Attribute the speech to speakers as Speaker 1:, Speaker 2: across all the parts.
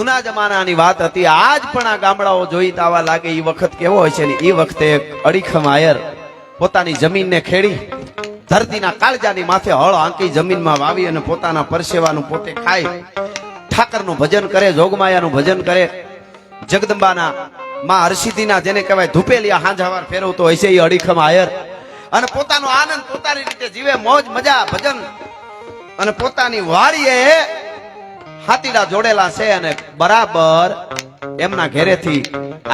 Speaker 1: જૂના જમાનાની વાત હતી. આજ પણ આ ગામડાઓ જોઈ આવા લાગે. એ વખત કેવો હોય છે ને, એ વખતે એક અડીખમ આયર પોતાની જમીનને ખેડી ધરતીના કાળજાની માથે હળ આંકી જમીનમાં વાવી અને પોતાના પરસેવાનું પોતે ખાય, ઠાકરનું ભજન કરે, જોગમાયાનું ભજન કરે, જગદંબાના માં હરસિદ્ધિના જેને કહેવાય ધૂપેલિયા હાંજ હવાર ફેરવતો હોય છે એ અડીખમ આયર. અને પોતાનો આનંદ પોતાની રીતે જીવે, મોજ મજા ભજન. અને પોતાની વાડીએ હાથીડા જોડેલા છે અને બરાબર એમના ઘરેથી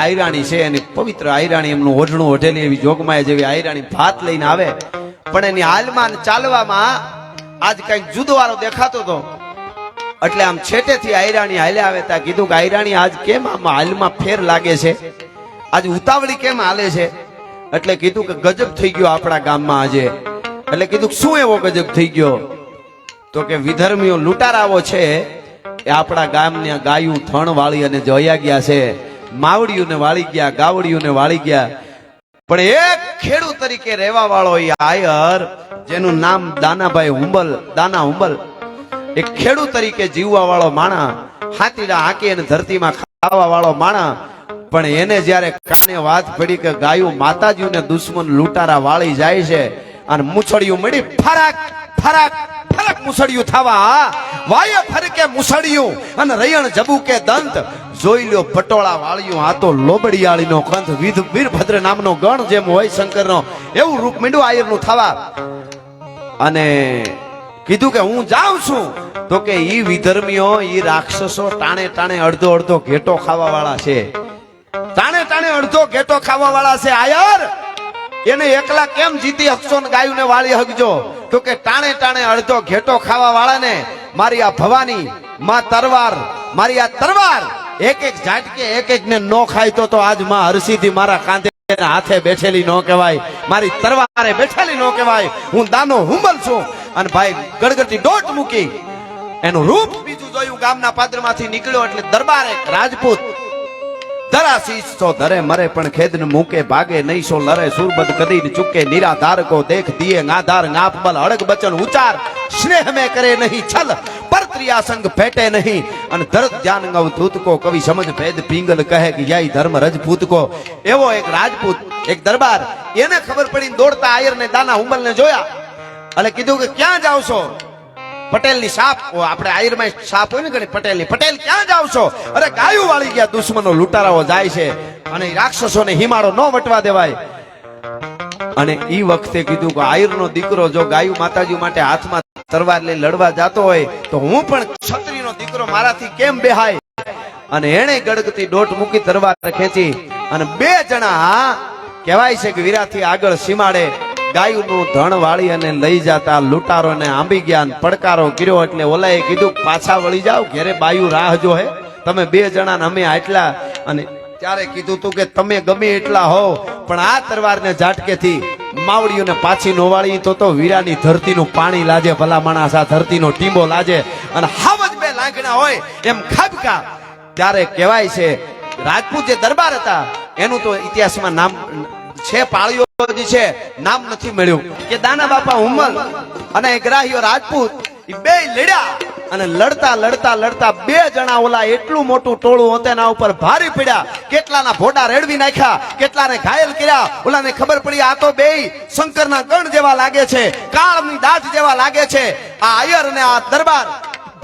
Speaker 1: આયરાણી છે, એની પવિત્ર આયરાણી, એમનું ઓઢણું ઓઢેલી એવી જોગમાયા જેવી આયરાણી ભાત લઈને આવે. પણ એની હાલમાં ચાલવામાં આજ કઈક જુદવારો દેખાતો હતો. એટલે આમ છેટેથી આયરાણી હાલે આવે ત્યાં કીધું કે આયરાણી આજ કેમ આમ હાલમાં ફેર લાગે છે, આજ ઉતાવળી કેમ હાલે છે? એટલે કીધું કે ગજબ થઈ ગયો આપણા ગામમાં આજે. એટલે કીધું શું એવો ગજબ થઈ ગયો? તો કે વિધર્મીઓ લૂંટારાઓ છે એ આપણા ગામની ગાયું થણ વાળી અને જોયા ગયા છે, માવડીઓને વાળી ગયા, ગાવડીઓને વાળી ગયા. પણ એક ખેડૂત તરીકે રહેવા વાળો એ આયર જેનું નામ દાનાભાઈ હુંબલ, દાના હુંબલ, એક ખેડૂત તરીકે જીવવા વાળો માણા, હાથીડા હાંકી અને ધરતીમાં ખાવા વાળો માણા. પણ એને જયારે કાને વાત પડી કે ગાયું માતાજીને દુશ્મન લૂંટારા વાળી જાય છે અને મૂછડિયું મળી ફરાક ફરાક ફરક મુસળિયું થવા વાય ફરકે મુસળિયું અને રયણ જબુ કે દંત જોઈ લ્યો પટોળા વાળ્યું. આ તો લોબડિયાળીનો કંથ વીરભદ્ર નામનો ગણ જેમ હોય શંકરનો, એવું રૂપ મીંડું આયરનું થવા. અને કીધું કે હું જાઉં છું. તો કે ઈ વિધર્મીઓ, ઈ રાક્ષસો ટાણે ટાણે અડધો અડધો ઘેટો ખાવા વાળા છે, ટાણે ટાણે અડધો ઘેટો ખાવા વાળા છે. આયર એને એકલા કેમ જીતી હકશો ને ગાયું ને વાળી હકજો? તો કે ટાણે ટાણે અડધો ઘેટો ખાવા વાળાને મારી આ ભવાની માં તરવાર, મારી આ તરવાર એક એક ઝાટકે એક એક ને નો ખાય તો આજ માં હરસિદ્ધિ મારા કાંધે હાથે બેઠેલી નો કહેવાય, મારી તરવારે બેઠેલી નો કહેવાય. હું દાનો હુંબલ છું. અને ભાઈ ગડગડતી દોટ મૂકી એનું રૂપ બીજું જોયું. ગામના પાદરમાંથી નીકળ્યો એટલે દરબાર એક રાજપૂત ધરાશીશ તો ધરે મરે પણ ખેદન મૂકે, ભાગે નહીં સો લરે સુરબદ કદી ચૂકે, નિરાધાર કો દેખ દિયે ગાધાર ગાપ બલ હડક બચન ઉચાર, સ્નેહ में करे नहीं छल पर त्रिया संग भेटे नहीं. અને ધરત ધ્યાન ગવ ધૂત કો કવિ સમજ ભેદ પિંગલ કહે કે યહી ધર્મ રજપૂત કો. એવો એક રાજપૂત, એક દરબાર, એને ખબર પડી દોડતા આયર ને દાના હુંબલ ને જોયા. એટલે કીધું કે ક્યાં જાવ છો? પટેલ ની સાપ, આપણે આયરમાં સાપ હોય ને ઘણી પટેલ ની, પટેલ ક્યાં જાવ છો? અરે ગાયું વાળી ગયા, દુશ્મનો લૂંટારાઓ જાય છે અને રાક્ષસોને હિમાળો ન વટવા દેવાય. અને ઈ વખતે કીધું કે આયરનો દીકરો જો ગાયું માતાજી માટે હાથમાં તરવાર લઈ લડવા જાતો હોય તો હું પણ ક્ષત્રિયનો દીકરો, મારાથી કેમ બેહાય? અને એને ગડગતી દોટ મૂકી તરવાર ખેંચી અને બે જણા કહેવાય છે કે વીરાથી આગળ સીમાડે ગાયુંનું ધણ વાળી અને લઈ જતા લૂંટારોને આંબી ગયા. પડકારો કર્યો એટલે ઓલાએ કીધું પાછા વળી જાઓ, ઘેરે બાયું રાહ જો હે, તમે બે જણા અમે આટલા. અને ત્યારે કીધું તું કે તમે ગમે એટલા હો પણ આ તરવારને ઝાટકેથી માવડીઓને પાછી નોવાળી તો વીરાની ધરતીનું પાણી લાજે, ભલા માણસ આ ધરતીનો ટીંબો લાજે. અને હાવજ બે લાગણા હોય એમ ખાબકા. ત્યારે કહેવાય છે રાજપૂત જે દરબાર હતા એનું તો ઇતિહાસમાં નામ છે, પાળીઓ છે, નામ નથી મળ્યું. કે દાના બાપા હુંબલ અને ગ્રાહ્યો રાજપૂત બે લડ્યા. અને લડતા લડતા લડતા બે જણા ઓલા એટલું મોટું ટોળું હતું એના ઉપર ભારી પડ્યા. કેટલાના ભોડા રેડવી નાખ્યા, કેટલાને ઘાયલ કર્યા. ઓલાને ખબર પડી આ તો બે શંકરના ગણ જેવા લાગે છે, કાળની દાઢ જેવા લાગે છે. આ આયર અને આ દરબાર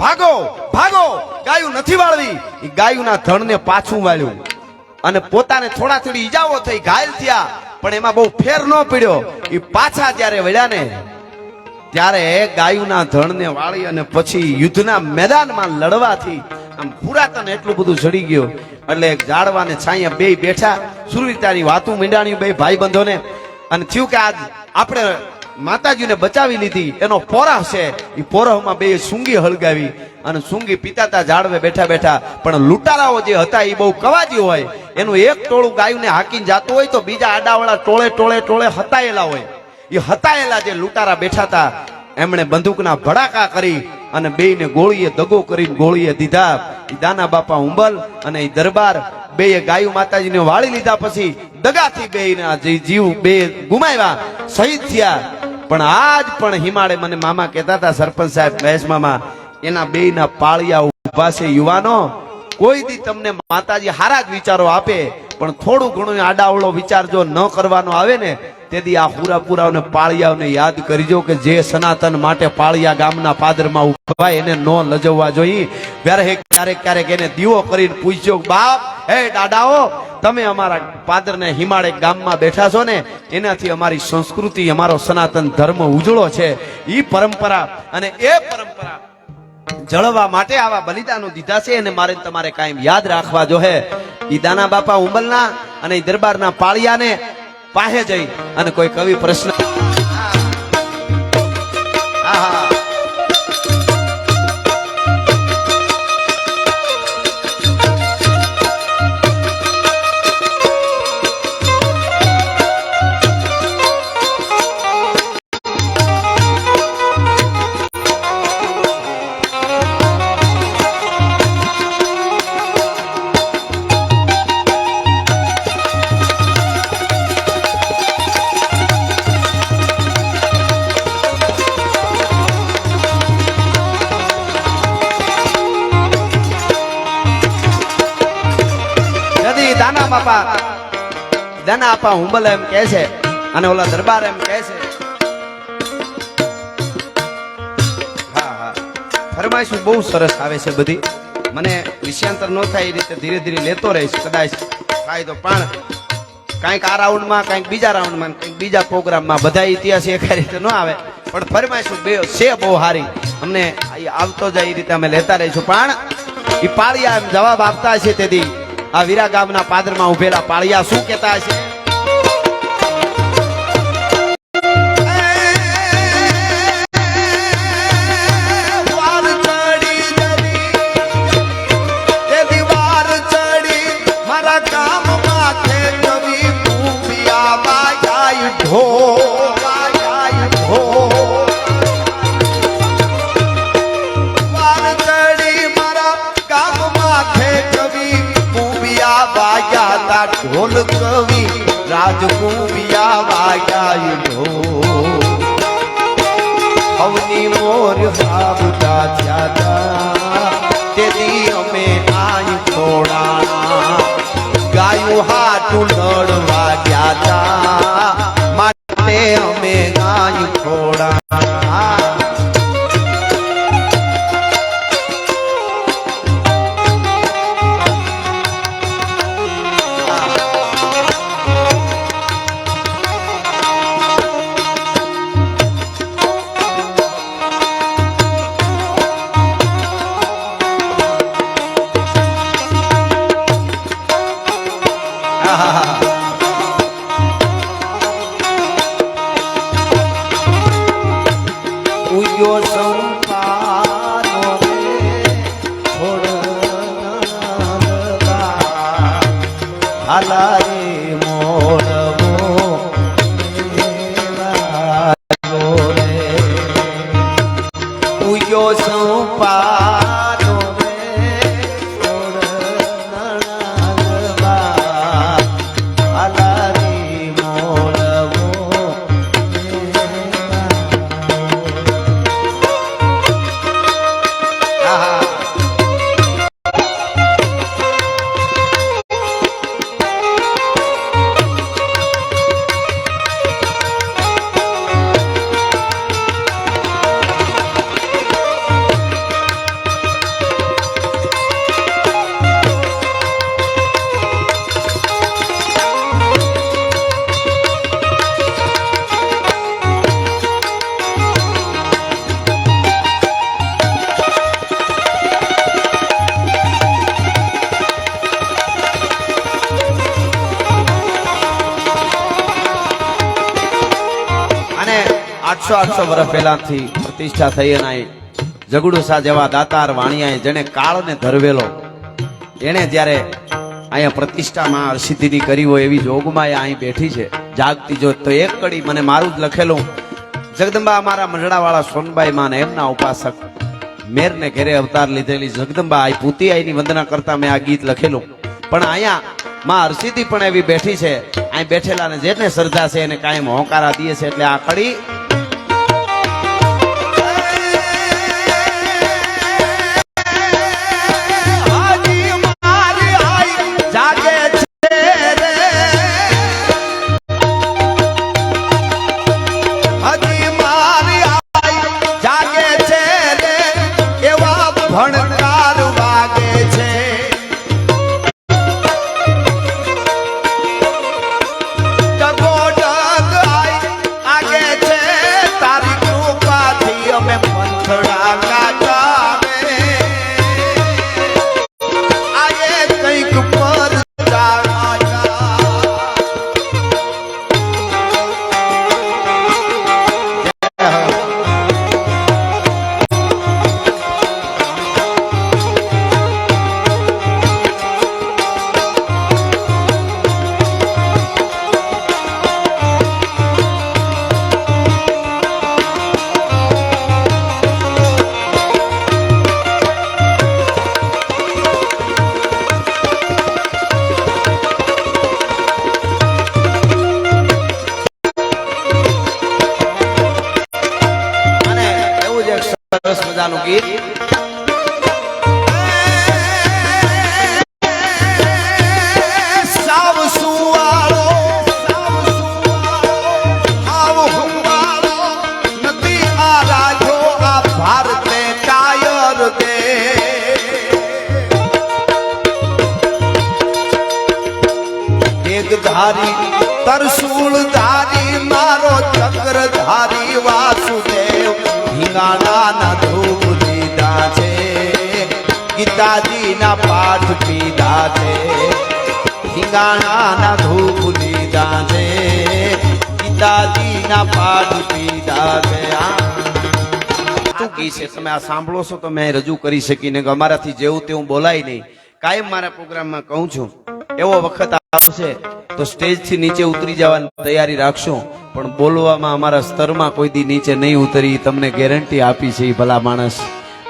Speaker 1: ભાગો ભાગો, ગાયું નથી વાળવી. એ ગાયુંના ધણને પાછું વાળ્યું અને પોતાને થોડા થોડી ઈજાઓ થઈ, ઘાયલ થયા. પણ એમાં બહુ ફેર ન પડ્યો. એ પાછા જ્યારે વળ્યા ને ત્યારે ગાયુંના ધણને વાળી અને પછી યુદ્ધના મેદાનમાં લડવાથી આમ પુરાતન એટલું બધું ચડી ગયું. એટલે એક ઝાડવાને છાંયા બે બેઠા, સુરવીરતાની વાતું મીંડાણી બે ભાઈબંધોને. અને થયું કે આજ આપણે માતાજીને બચાવી લીધી, એનો પોરહ છે. એ પોરહમાં બે સૂંગી હળગાવી અને સૂંગી પીતાતા ઝાડવે બેઠા બેઠા. પણ લૂંટારાઓ જે હતા એ બહુ કવાજી હોય, એનું એક ટોળું ગાયુંને હાકીને જાતું હોય તો બીજા આડાવાળા ટોળે ટોળે ટોળે હતાયેલા હોય. એ હતાયેલા જે લૂંટારા બેઠા હતા એમણે બંદૂકના ભડાકા કરી અને બેયને ગોળીએ દગો કરીને ગોળીએ દીધા. દાના બાપા હુંબલ અને એ દરબાર બેય ગાયું માતાજીને વાળી લીધા. પછી દગાથી બેયના જીવ બે ગુમાવ્યા, શહીદ થયા. પણ આજ પણ હિમાળે મને મામા કહેતા હતા, સરપંચ સાહેબ મહેશ મામા, એના બેયના પાળિયા ઉભા છે યુવાનો. કોઈ દી તમને માતાજી હારા જ વિચારો આપે, પણ થોડું ઘણું આડાવળો વિચાર જો ન કરવાનો આવે ને, તેથી આ હુરાપુરાઓને પાળિયાઓને યાદ કરજો કે જે સનાતન માટે પાળિયા ગામના પાદરમાં ઉભા એને ન લજવવા જોઈએ. ક્યારેક એને દીવો કરીને પૂછજો, બાપ હે દાદાઓ, તમે અમારા પાદરને હિમાળે ગામમાં બેઠા છો ને, એનાથી અમારી સંસ્કૃતિ, અમારો સનાતન ધર્મ ઉજળો છે. ઈ પરંપરા અને એ પરંપરા જળવા માટે આવા બલિદાનો દીધા છે, અને મારે તમારે કાયમ યાદ રાખવા જો હે. ઈ દાના બાપા ઉંબલના અને ઈ દરબારના પાળિયાને પાસે જઈ અને કોઈ કવિ પ્રશ્ન દાના આપા હુંબલ એમ કહે છે અને ઓલા દરબાર એમ કહે છે. હા, ફરમાઈશ બહુ સરસ આવે છે બધી. મને વિષયાંતર ન થાય એ રીતે ધીરે ધીરે લેતો રહીશ. કદાચ થાય તો પણ કાંઈક આ રાઉન્ડમાં, કાંઈક બીજા રાઉન્ડમાં, કાંઈક બીજા પ્રોગ્રામમાં બધા ઇતિહાસ એક રીતે ન આવે, પણ ફરમાઈશ બે છે બહુ સારી. અમને આવતો જાય એ રીતે અમે લેતા રહીશું. પણ એ પાળિયા એમ જવાબ આપતા હશે. તેથી આ વીરા ગામના પાદરમાં ઉભેલા પાળિયા શું કહેતા હશે? ઢોલ કવિ રાજકુંભિયા વાગ્યા ઢોલ અવની મોર સાબુતા થયા તેથી અમે આઈ થોડા ગાયું હાટું લડવા ગયા તા માટે અમે ગાય થોડા. ઉયો સંપાનો હાલા રે મોડવો ઉયો સંપાનો હાલા રે મોડવો. અને 800 વર્ષ પહેલાથી પ્રતિષ્ઠા થઈ અને જગડુસા જેવા દાતાર વાણિયાએ જેને કાળને ધરવેલો, એને જ્યારે અહીંયા પ્રતિષ્ઠામાં અરસિદ્ધિની કરી હોય એવી જોગમાં અહીં બેઠી છે જાગતી જોત. તો એક કડી મને મારું જ લખેલું, જગદંબા અમારા મંડળાવાળા સોનબાઈ માં એમના ઉપાસક મેરને ઘેરે અવતાર લીધેલી જગદંબા આ પૂતી આઈની વંદના કરતા મેં આ ગીત લખેલું. પણ અહીંયા માં હરસિદ્ધિ પણ એવી બેઠી છે, અહીં બેઠેલા ને જેને શ્રદ્ધા છે એને કાયમ હોંકારા દે છે. એટલે આ કડી હાજી આંખડા કાચા રે આયે કંઈક પર મજાનું ગીત સાવ સુવાળો આવ હુવાળો નથી આ રાજો આ ભારતે કાયર દે ધારી તરસૂળ ધારી મારો ચક્રધારી વાસુદેવ હિંગાણા ધૂપ દીધા છે ગીતાજી ના પાઠ પીધા છે હિંગાણા ધૂપ દીધા છે ગીતાજી ના પાઠ પીધા છે કી છે તમે આ સાંભળો છો તો મેં રજૂ કરી શકીને કે અમારાથી જેવું તેવું બોલાય નહીં કાયમ મારા પ્રોગ્રામમાં કહું છું એવો વખત આવશે તો સ્ટેજ થી નીચે ઉતરી જવાની તૈયારી રાખશો પણ બોલવામાં અમારા સ્તરમાં કોઈ દી નીચે નહીં ઉતરી તમને ગેરંટી આપી છે ભલા માણસ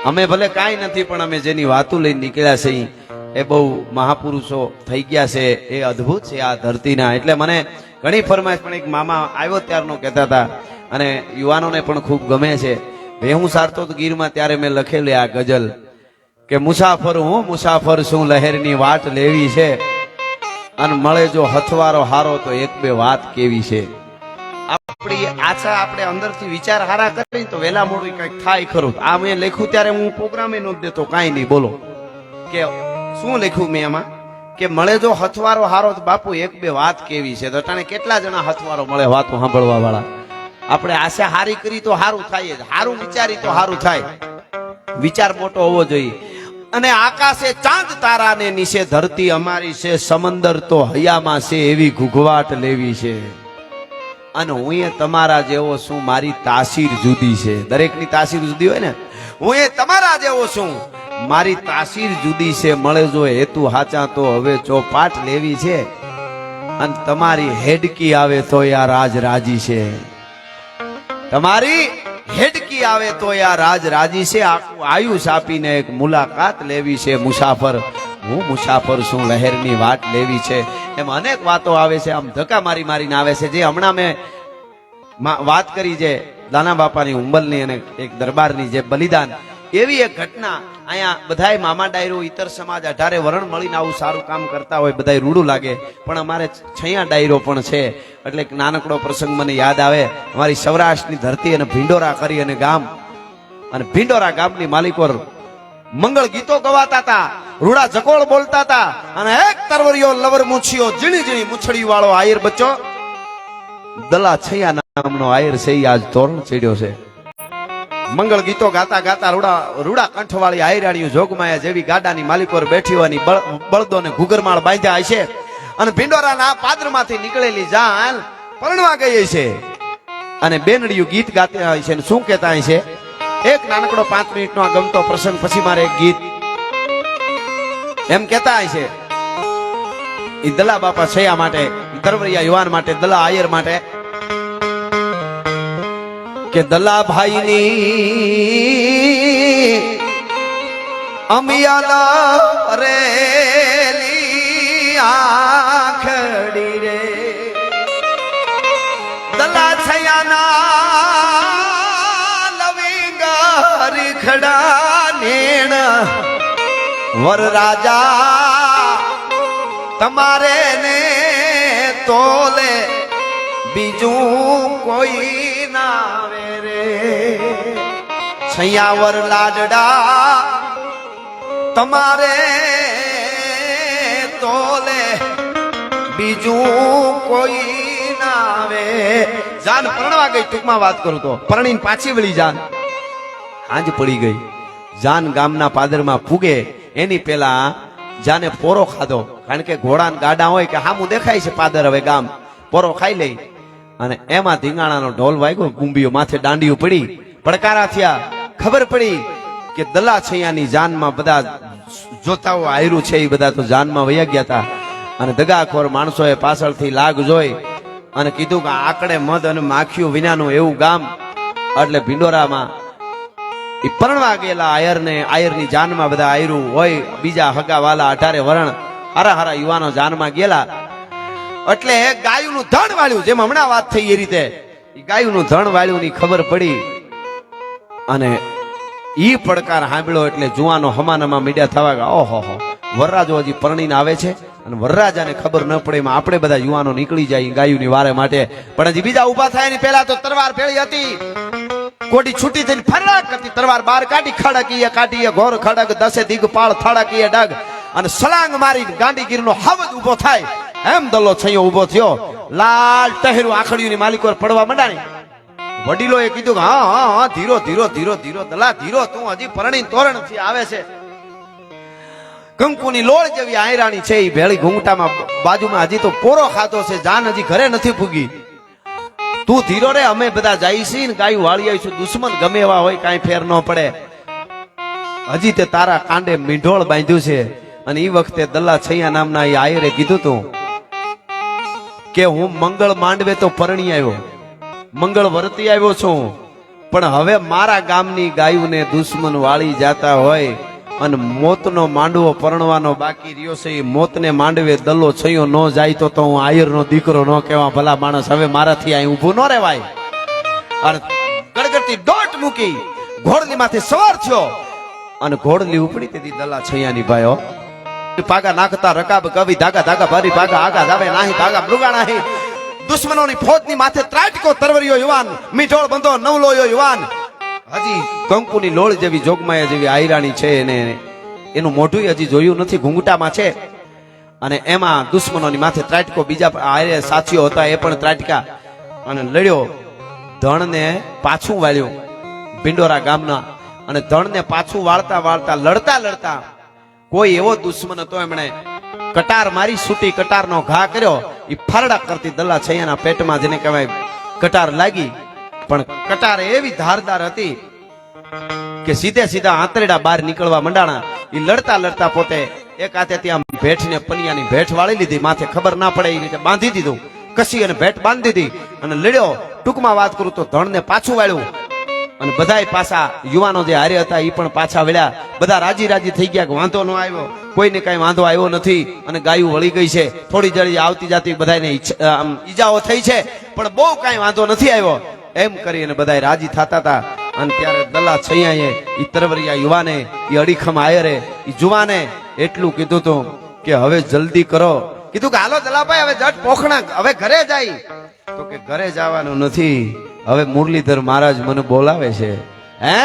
Speaker 1: અમે ભલે કાંઈ નથી પણ અમે જેની વાતો લઈને નીકળ્યા છે એ બહુ મહાપુરુષો થઈ ગયા છે એ અદ્ભુત છે આ ધરતીના એટલે મને ઘણી ફરમાઈશ પણ એક મામા આવ્યો ત્યારનો કહેતા હતા અને યુવાનોને પણ ખૂબ ગમે છે હું સારતો ગીરમાં ત્યારે મેં લખેલી આ ગઝલ કે મુસાફર હું મુસાફર છું લહેરની વાટ લેવી છે અને મળે જો હથવારો હારો તો એક બે વાત કેવી છે આપણી આશા આપણે અંદરથી વિચાર હારા કરી તો વેલા મોડું કંઈક થાય ખરું આ મેં લખ્યું ત્યારે હું પ્રોગ્રામે નહોતો દેતો કાંઈ નહીં બોલો કે શું લખ્યું મેં એમાં કે મળે જો હથવારો હારો તો બાપુ એક બે વાત કેવી છે તો તને કેટલા જણા હથવારો મળે વાતો સાંભળવા વાળા આપણે આશા હારી કરી તો હારું થાય જ હારું વિચારી તો હારું થાય વિચાર મોટો હોવો જોઈએ અને આકાશે ચાંદ તારાને નીચે ધરતી અમારી છે સમંદર તો હૈયામાં છે એવી ઘૂઘવાટ લેવી છે અને હું એ તમારા જેવો છું મારી તાસીર જુદી છે દરેકની તાસીર જુદી હોય ને હું એ તમારા જેવો છું મારી તાસીર જુદી છે મળે જો હેતુ હાચા તો હવે ચોપાટ લેવી છે અને તમારી હેડકી આવે તો યાર રાજ રાજી છે તમારી હેડકી આવે તો યાર રાજ રાજી છે આખું આયુષ આપીને એક મુલાકાત લેવી છે મુસાફર હું મુસાફર છું લહેરની વાટ લેવી છે એમ અનેક વાતો આવે છે આમ ધક્કા મારી મારીને આવે છે જે હમણાં મેં વાત કરી છે દાના બાપાની ઉંબલની અને એક દરબારની જે બલિદાન એવી એક ઘટના અહીંયા બધાય મામા ડાયરો ઇતર સમાજ 18 વરણ મળીને આવું સારું કામ કરતા હોય બધાય રૂડું લાગે પણ અમારે 6 ડાયરો પણ છે એટલે નાનકડો પ્રસંગ મને યાદ આવે અમારી સૌરાષ્ટ્રની ધરતી અને ભીંડોરા કરી અને ગામ અને ભીંડોરા ગામની માલિકો મંગળ ગીતો ગવાતા હતા રૂડા જકોળ બોલતા હતા અને એક તરવરિયો લવર મૂછિયો ઝીણી ઝીણી મૂછડી વાળો આયર બચ્ચો દલા છૈયા નામનો આયર છે આજ તોરણ ચડ્યો છે મંગળ ગીતો ગાતા ગાતા રૂડા કંઠવાળી આયરાણીઓ જોગમાયા જેવી ગાડાની માલિકો બેઠી હોવાની બળદોને ઘુગરમાળ બાંધ્યા છે અને ભીંડોરાના પાદરમાંથી નીકળેલી જાન પરણવા ગઈ છે અને બેનડીયું ગીત ગાતા હોય છે શું કહેતા હોય છે એક નાનકડો 5 મિનિટનો આ ગમતો પ્રસંગ પછી મારે એક ગીત એમ કહેતા હોય છે ઈ દલા બાપા છયા માટે દરવરિયા યુવાન માટે દલા આયર માટે કે દલા ભાઈની અમિયાલા રેલી આખડી રે દલા છયાના લવિંગર ખડા નેણ વર રાજા તમારે ને તોલે બીજું કોઈ છૈયાવર લાડડા તમારે તોલે બીજું કોઈ ના આવે જાન પરણવા ગઈ ટૂંકમાં વાત કરું તો પરણીને પાછી વળી જાન સાંજ પડી ગઈ. જાન ગામના પાદરમાં પૂગે એની પેલા જાને પોરો ખાધો, કારણ કે ઘોડા ગાડા હોય કે હામું દેખાય છે પાદર, હવે ગામ પોરો ખાઈ લઈ. અને એમાં ધીંગાણાનો ઢોલ વાગ્યો, ગુંબીઓ માથે દાંડીઓ પડી, પડકારા થયા. ખબર પડી કે દલા છૈયાની જાનમાં બધા જોતાઓ આયરું છે એ બધા તો જાનમાં વયા ગયા હતા. અને દગાખોર માણસોએ પાછળથી લાગ જોઈ અને કીધું કે આકડે મધ અને માખીઓ વિનાનું એવું ગામ. એટલે ભિંડોરામાં એ પરણવા ગયેલા આયરની જાનમાં બધા આયરું હોય, બીજા હગાવાલા 18 વરણ હારા હારા યુવાનો જાનમાં ગયેલા. એટલે ગાયુંનું ધણ વાળ્યું, જેમ હમણાં વાત થઈ એ રીતે ગાયુંનું ધણ વાળ્યું ની ખબર પડી. અને ઈ પડકાર સાંભળ્યો એટલે જુવાનો હમાનામાં મીડિયા થવા ગયા. ઓહો વરરાજો હજી પરણીને આવે છે અને વરરાજાને ખબર ન પડે એમાં આપણે બધા યુવાનો નીકળી જાય ગાયુંની વારે માટે. પણ હજી બીજા ઉભા થાય ને પહેલા તો તરવાર પેળી હતી, કોડી છૂટી થઈને ફરાક હતી, તરવાર બહાર કાઢી, ખડકીએ કાઢીએ ઘોર ખડક, 10 દિગપાળ થડકીએ ડગ, અને સલાંગ મારી ગાંડીગીરનો હવદ ઉભો થાય એમ દલો છૈયો ઉભો થયો. લાલ ટહેરું આખડીઓની માલિકો પડવા માંડાણી. વડીલોએ કીધું કે હા ધીરો ધીરો ધીરો ધીરો દલા ધીરો, તું હજી પરણી તોરણ થી આવે છે. કંકુની લોળ જેવી આયરાણી છે એ ભેળી ઘૂંઘટામાં બાજુમાં હજી તો પોરો ખાતો છે, જાન હજી ઘરે નથી પૂગી. તું ધીરો રે, અમે બધા જઈશી ને ગાયું વાળી આવીશું, દુશ્મન ગમે એવા હોય કાંઈ ફેર ન પડે. હજી તે તારા કાંડે મીંઢોળ બાંધ્યું છે. અને એ વખતે દલ્લા છૈયા નામના એ આયરે કીધું તું કે હું મંગળ માંડવે તો પરણી આવ્યો, મંગળ વર્તી આવ્યો છું, પણ હવે મારા ગામની ગાયુને દુશ્મન વાળી જાતા હોય અને મોતનો માંડવો પરણવાનો બાકી રહ્યો છે, એ મોતને માંડવે દલ્લો છૈયો ન જાય તો હું આયરનો દીકરો ન કહેવા ભલા માણસ. હવે મારાથી અહીં ઊભું ન રહેવાય. અને ગડગડતી દોટ મૂકી ઘોડલી માંથી સવાર થયો અને ઘોડલી ઉપડી તેથી દલ્લા છૈયાની ભાઈઓ પાગા નાખતા રકાબ કવિ ધાગા ધાગા ભરી પાગા આગા જાવે નાહી ભાગા મૃગા નાહી. દુશ્મનોની ફોજની માથે ત્રાટકો તરવરિયો યુવાન, મીઠોળ બંધો નવલોયો યુવાન. હજી કંકુની લોળ જેવી જોગમાયા જેવી આયરાણી છે એને એનું મોઢું હજી જોયું નથી, ઘૂંઘટામાં છે. અને એમાં દુશ્મનોની માથે ત્રાટકો, બીજા આયરે સાથીઓ હતા એ પણ ત્રાટકા. અને લડ્યો, ધણને પાછું વાળ્યું ભિંડોરા ગામના. અને ધણને પાછું વાળતા વાળતા લડતા લડતા કોઈ એવો દુશ્મન હતો એમણે કટાર મારી, સૂટી કટારનો ઘા કર્યો. એ ફરડા કરતી દલ્લા છૈયાના પેટમાં જેને કહેવાય કટાર લાગી. પણ કટાર એવી ધારદાર હતી કે સીધે સીધા આંતરડા બહાર નીકળવા મંડાણા. એ લડતા લડતા પોતે એક હાથે ત્યાં ભેઠને પનિયાની ભેઠ વાળી લીધી, માથે ખબર ના પડે એ રીતે બાંધી દીધું, કસી અને ભેટ બાંધી દીધી અને લડ્યો. ટૂંકમાં વાત કરું તો ધણને પાછું વાળ્યું. અને બધાય પાછા યુવાનો જે હારે હતા એ પણ પાછા વળ્યા. બધા રાજી રાજી થઈ ગયા કે વાંધો ન આવ્યો, કોઈને કઈ વાંધો આવ્યો નથી. અને ગાયું વળી ગઈ છે, થોડી જડી આવતી જાતી બધાને ઈજાઓ થઈ છે, પણ બહુ કઈ વાંધો નથી આવ્યો. એમ કરીને બધા રાજી થતા હતા. અને ત્યારે દલ્લા છૈયાએ ઈ તરવરિયા યુવાને, ઈ અડીખમ આયરે, ઈ જુવાને એટલું કીધું તું કે હવે જલ્દી કરો. કીધું કે હાલો દલાભાઈ હવે જટ પોખણા, હવે ઘરે જાય. તો કે ઘરે જવાનું નથી, હવે મુરલીધર મહારાજ મને બોલાવે છે. હે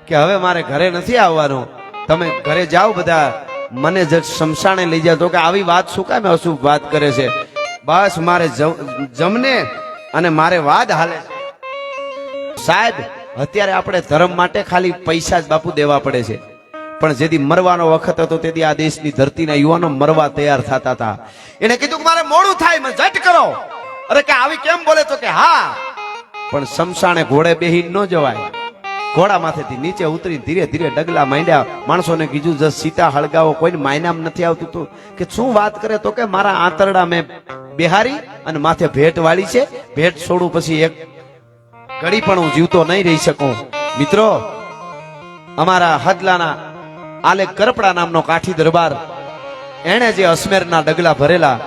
Speaker 1: કે હવે મારે ઘરે નથી આવવાનું, તમે ઘરે જાઓ બધા, મને જટ શમશાને લઈ જાઓ. તો કે આવી વાત શું કામ અશુભ વાત કરે છે? બસ મારે જમને અને મારે વાદ હાલે છે. સાહેબ અત્યારે આપણે ધર્મ માટે ખાલી પૈસા જ બાપુ દેવા પડે છે, પણ જેથી મરવાનો વખત હતો તેથી આ દેશની ધરતીના યુવાનો મરવા તૈયાર થતા હતા. એને કીધું કે મારે મોડું થાય, મને જટ કરો. અરે કે આવી કેમ બોલે? તો કે હા, પણ શમશાને ઘોડે બેહી ન જવાય. ઘોડા માથેથી નીચે ઉતરી ધીરે ધીરે ડગલા માંડ્યા. માણસોને કીધું જસ સીતા હળગાવો, કોઈને માયનામ નથી આવતું. તું કે શું વાત કરે? તો કે મારા આંતરડા મેં બિહારી અને માથે ભેટ વાળી છે, ભેટ છોડું પછી એક ઘડી પણ હું જીવતો નહીં રહી શકું. મિત્રો, અમારા હદલાના આલે કરપડા નામનો કાઠી દરબાર, એણે જે અસમેરના ડગલા ભરેલા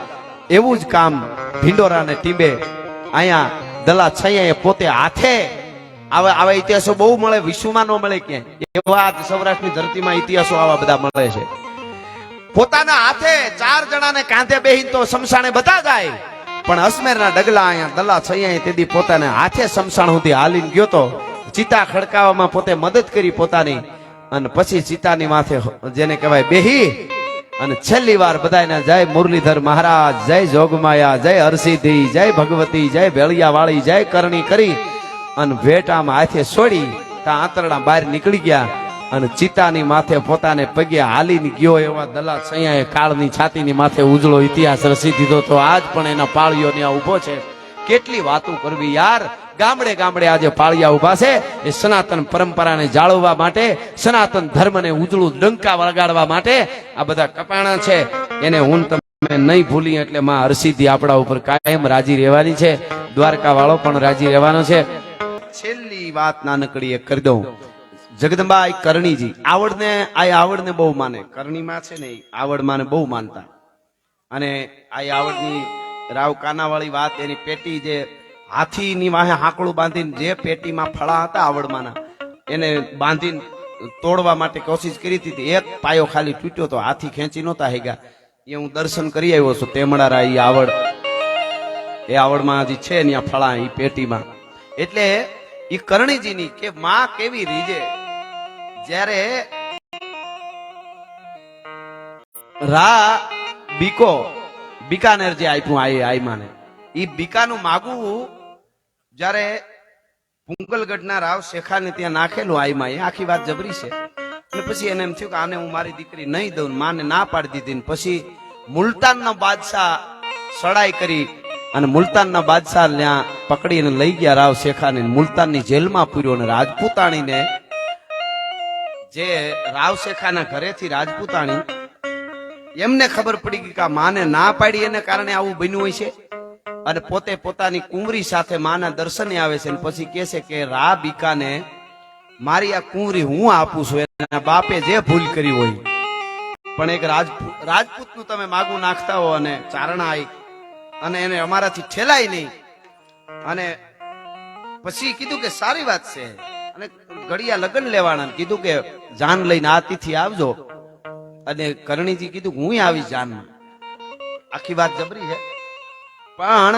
Speaker 1: એવું જ કામ ભિંડોરાને ટીંબે અહીંયા દલ્લા છૈયાએ પોતે હાથે, આવા ઇતિહાસો બહુ મળે, વિશ્વમાં ન મળે ક્યાંય. એવા સૌરાષ્ટ્રની ધરતીમાં ઇતિહાસો આવા બધા મળે છે. પોતાના હાથે 4 જણાને કાંધે બેહીને તો શમશાને બધા જાય, પણ અસમેરના ડગલા અહીંયા દલ્લા છૈયાએ તેદી પોતાને હાથે શમશાન સુધી હાલીને ગયો તો. ચિતા ખડકાવવામાં પોતે મદદ કરી પોતાની, અને પછી ચિતાની માથે જેને કહેવાય બેહી અને છેલ્લી વાર બધાને જય મુરલીધર મહારાજ, જય જોગમાયા, જય હરસિદ્ધિ, જય ભગવતી, જય ભેળિયા વાળી, જય કરણી કરી અને ભેટ આમ હાથે છોડી તા આંતરડા બહાર નીકળી ગયા અને ચિતાની માથે પોતાને પગે હાલીને ગયો એવા દલા સૈયાએ કાળની છાતીની માથે ઉજળો ઇતિહાસ રચી દીધો. તો આજ પણ એના પાળીઓ ત્યાં ઊભો છે. કેટલી વાતો કરવી યાર. ગામડે ગામડે આજે પાળિયા ઉભા છે એ સનાતન પરંપરાને જાળવવા માટે, સનાતન ધર્મને ઉજળું ડંકા વગાડવા માટે આ બધા કપાણા છે. એને હું તમે નહીં ભૂલી એટલે માં હરસિદ્ધિ આપણા ઉપર કાયમ રાજી રહેવાની છે. દ્વારકા વાળો પણ રાજી રહેવાનો છે. છેલ્લી વાત નાનકડી એક કરી દઉં. જગદંબા કરણીજી આવડને બહુ માને. કરણીમાં છે ને આવડ માને બહુ માનતા. અને આ આવડની રાવ કાનાવાળી વાત, એની પેટી જે હાથીની વાહે હાંકડું બાંધીને જે પેટીમાં ફળા હતા આવડમાંના એને બાંધીને તોડવા માટે કોશિશ કરી હતી. એક પાયો ખાલી તૂટ્યો તો હાથી ખેંચી નહોતા હેગા. એ હું દર્શન કરી આવ્યો છું. તેમડારા એ આવડમાં હજી છે ત્યાં ફળા એ પેટીમાં. એટલે એ કરણીજીની કે માં કેવી રીજે જ્યારે બીકાનેર જે આપ્યું આઈમાને ઈ બીકાનું માગવું જ્યારે પુંગલગઢના રાવ શેખાને ત્યાં નાખેલું આઈમાં, એ આખી વાત જબરી છે. અને પછી એને એમ થયું કે આને હું મારી દીકરી નહીં દઉં. માને ના પાડી દીધી. પછી મુલતાનનો બાદશાહ સડાઈ કરી અને મુલતાનના બાદશાહ ત્યાં પકડીને લઈ ગયા રાવ શેખાને. મુલતાનની જેલમાં પૂર્યો. અને રાજપૂતાણીને જે રાવ શેખાના ઘરેથી રાજપૂતાણી એમને ખબર પડી ગઈ કે આ માને ના પાડી એને કારણે આવું બન્યું હોય છે. અને પોતે પોતાની કુંવરી સાથે માના દર્શને આવે છે. પછી કહે છે કે રા બીકાને મારી આ કુંવરી હું આપું છું. એના બાપે જે ભૂલ કરી હોય, પણ એક રાજપૂતનું તમે માગું નાખતા હો અને ચારણા આવી અને એને અમારાથી ઠેલાય નહીં. અને પછી કીધું કે સારી વાત છે. અને ઘડિયા લગ્ન લેવાના કીધું કે જાન લઈને આ તિથિ આવજો. અને કરણીજી કીધું કે હું આવીશ જાનમાં. આખી વાત જબરી છે. પણ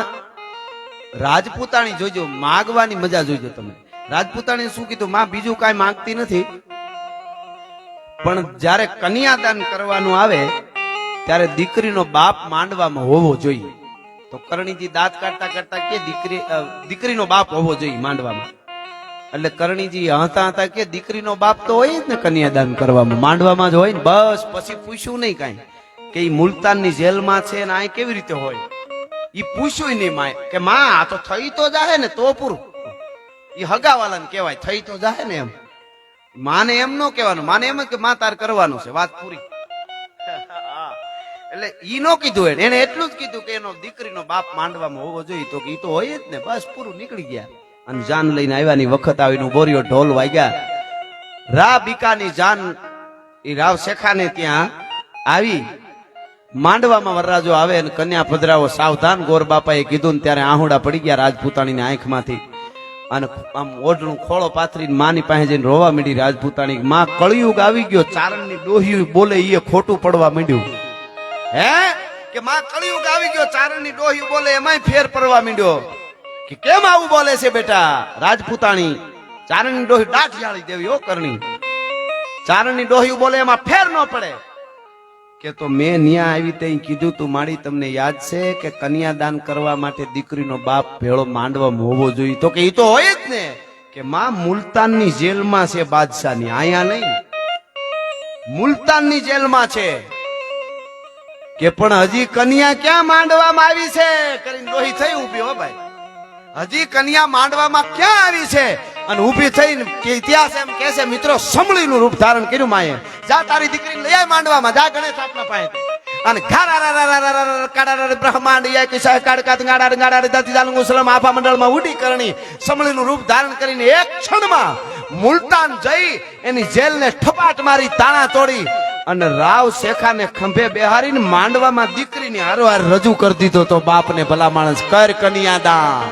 Speaker 1: રાજપૂતાણી જોજો, માગવાની મજા જોજો તમે. રાજપૂતાણી શું કીધું, માં બીજું કાંઈ માંગતી નથી, પણ જ્યારે કન્યાદાન કરવાનું આવે ત્યારે દીકરીનો બાપ માંડવામાં હોવો જોઈએ. તો કરણીજી દાંત કાઢતા કાઢતા કે દીકરીનો બાપ હોવો જોઈએ માંડવામાં. એટલે કરણીજી હતા કે દીકરીનો બાપ તો હોય જ ને કન્યાદાન કરવામાં, માંડવામાં જ હોય ને. બસ પછી પૂછ્યું નહીં કાંઈ કે ઈ મુલતાનની જેલમાં છે ને આ કેવી રીતે હોય. ઈ પૂછ્યું નહીં માય કે માં આ તો થઈ તો જાહે ને તો પૂરું. ઈ હગાવાલાને કહેવાય થઈ તો જાહે ને એમ. માને એમ ન કહેવાનું. માને એમ કે માં તાર કરવાનું છે, વાત પૂરી. એટલે ઈ નો કીધું એને એટલું જ કીધું કે એનો દીકરીનો બાપ માંડવામાં હોવો જોઈએ. તો ઈ તો હોય જ ને. બસ પૂરું, નીકળી ગયા. અને જાન લઈને આવ્યાની વખત આવીને બોરિયો ઢોલ વાગ્યા. રા બીકાની જાન એ રાવ શેખાને ત્યાં આવી. માંડવામાં વરરાજો આવે અને કન્યા પધરાવો સાવધાન ગોર બાપાએ કીધું ને ત્યારે આહુડા પડી ગયા રાજપૂતાણીની આંખમાંથી. અને આમ ઓઢણું ખોળો પાથરીને માની પાસે જઈને રોવા માંડી રાજપૂતાણી. માં કળિયુગ આવી ગયો. ચારણની ડોહી બોલે એ ખોટું પડવા માંડ્યું. હે કે માં કળિયુગ આવી ગયો, ચારણની ડોહી બોલે એમાંય ફેર પડવા માંડ્યો. કે કેમ આવું બોલે છે બેટા રાજપૂતાણી? ચારણની ડોહી દાઢિયાળી દેવી હો કરણી. ચારણની ડોહી બોલે એમાં ફેર ન પડે. કે તો મેં ન્યા આવી તે કીધું તું માડી તમને યાદ છે કે કન્યાદાન કરવા માટે દીકરીનો બાપ ભેળો માંડવામાં હોવો જોઈએ. તો કે ઈ તો હોય જ ને. કે માં મુલતાનની જેલમાં છે બાદશાહની, આયા નહીં, મુલતાનની જેલમાં છે. કે પણ હજી કન્યા ક્યાં માંડવામાં આવી છે કરીને ડોહી થઈ ઊભી. હો ભાઈ, હજી કન્યા માંડવામાં ક્યાં આવી છે? અને ઊભી થઈને કે ઇતિહાસ એમ કે છે મિત્રો સમળીનું રૂપ ધારણ કર્યું માએ. જા તારી દીકરીને લઈ આય માંડવામાં, જા ગણેશ આપના પાસે. અને ઘારા બ્રહ્માંડ યા કિસા કાડકાત ગાડા ગાડા દાતી જાન મુસલમ આફા મંડળમાં ઉડી કરણી સમળીનું રૂપ ધારણ કરીને એક ક્ષણમાં મુલતાન જઈ એની જેલને ઠપાટ મારી, તાણા તોડી અને રાવ શેખાને ખંભે બેહારીને માંડવામાં દીકરીની હારોહાર રજૂ કરી દીધો. તો બાપને ભલા માણસ કર કન્યાદાન.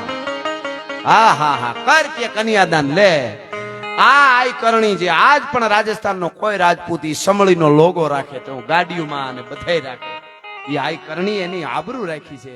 Speaker 1: હા હા હા કર કે કન્યાદાન લે. આઈ કરણી છે. આજ પણ રાજસ્થાનનો કોઈ રાજપૂત ઈ સમળીનો લોગો રાખે તો ગાડીઓમાં અને બધાય રાખે. ઈ આઈ કરણી એની આબરૂ રાખી છે.